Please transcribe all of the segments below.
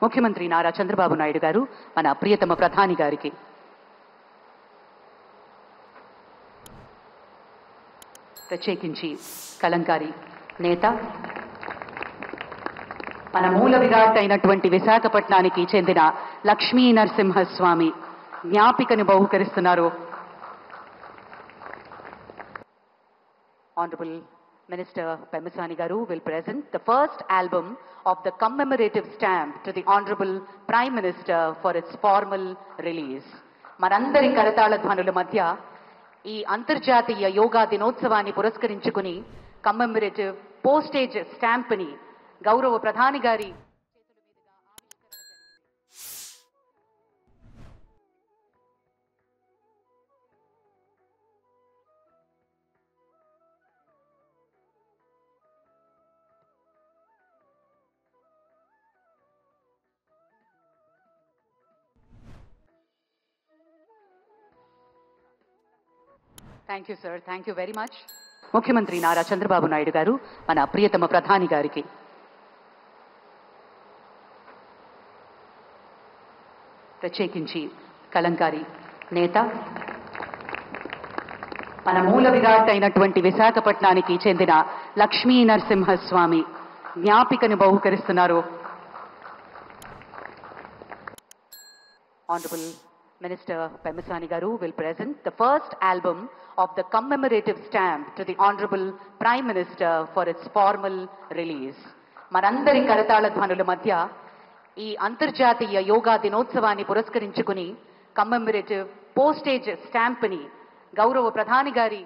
ముఖ్యమంత్రి నారా చంద్రబాబు నాయుడు గారు మన ప్రియతమ ప్రధాని గారికి ప్రత్యేకించి కలంకారి నేత మన మూల విరాట్ అయినటువంటి విశాఖపట్నానికి చెందిన Lakshmi Narasimhaswamy జ్ఞాపికను బహుకరిస్తున్నారు. Honorable Minister Pemasani Garu will present the first album of the commemorative stamp to the Honorable Prime Minister for its formal release. మనందరి కరతాళ ధ్వనుల మధ్య ఈ అంతర్జాతీయ యోగా దినోత్సవాన్ని పురస్కరించుకుని కమ్మెమరేటివ్ పోస్టేజ్ స్టాంప్ ని గౌరవ ప్రధాని గారి thank you sir, thank you very much. ముఖ్యమంత్రి నారా చంద్రబాబు నాయుడు గారు మన ప్రియతమ ప్రధాని గారికి ప్రత్యేకించి కలంకారి నేత మన మూల విరాట్ అయినటువంటి విశాఖపట్నానికి చెందిన Lakshmi Narasimhaswamy జ్ఞాపికను బహుకరిస్తున్నారు. Honorable Minister Pemasani Garu will present the first album of the commemorative stamp to the Honorable Prime Minister for its formal release. మనందరి కరతాళ ధ్వనుల మధ్య ఈ అంతర్జాతీయ యోగా దినోత్సవాన్ని పురస్కరించుకుని కమ్మెమరేటివ్ పోస్టేజ్ స్టాంప్ ని గౌరవ ప్రధాని గారి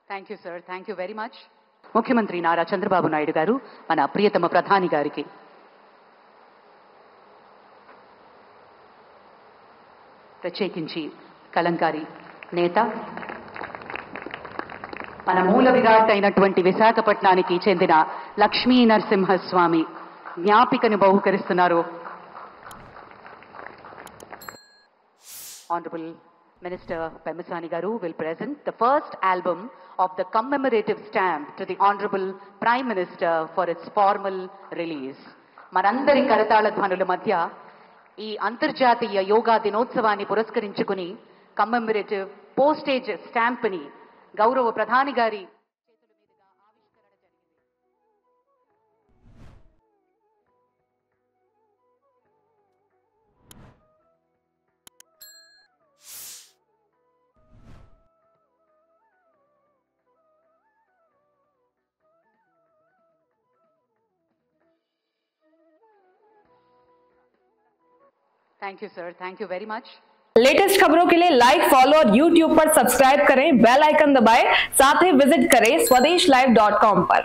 thank you sir, thank you very much. ముఖ్యమంత్రి నారా చంద్రబాబు నాయుడు గారు మన ప్రియతమ ప్రధాని గారికి ప్రత్యేకించి కలంకారి నేత మన మూల విరాట్ అయినటువంటి విశాఖపట్నానికి చెందిన Lakshmi Narasimhaswamy జ్ఞాపికను బహుకరిస్తున్నారు. Honorable Minister Pemasani Garu will present the first album of the commemorative stamp to the Honorable Prime Minister for its formal release. మనందరి కరతాళ ధ్వనుల మధ్య ఈ అంతర్జాతీయ యోగా దినోత్సవాన్ని పురస్కరించుకుని కమ్మెమరేటివ్ పోస్టేజ్ స్టాంప్ ని గౌరవ ప్రధాని గారి thank you sir, thank you very much. Latest खबरों के लिए लाइक, फॉलो और यूट्यूब पर सब्सक्राइब करें, बेल आइकन दबाएं, साथ ही विजिट करें swedishlive.com पर.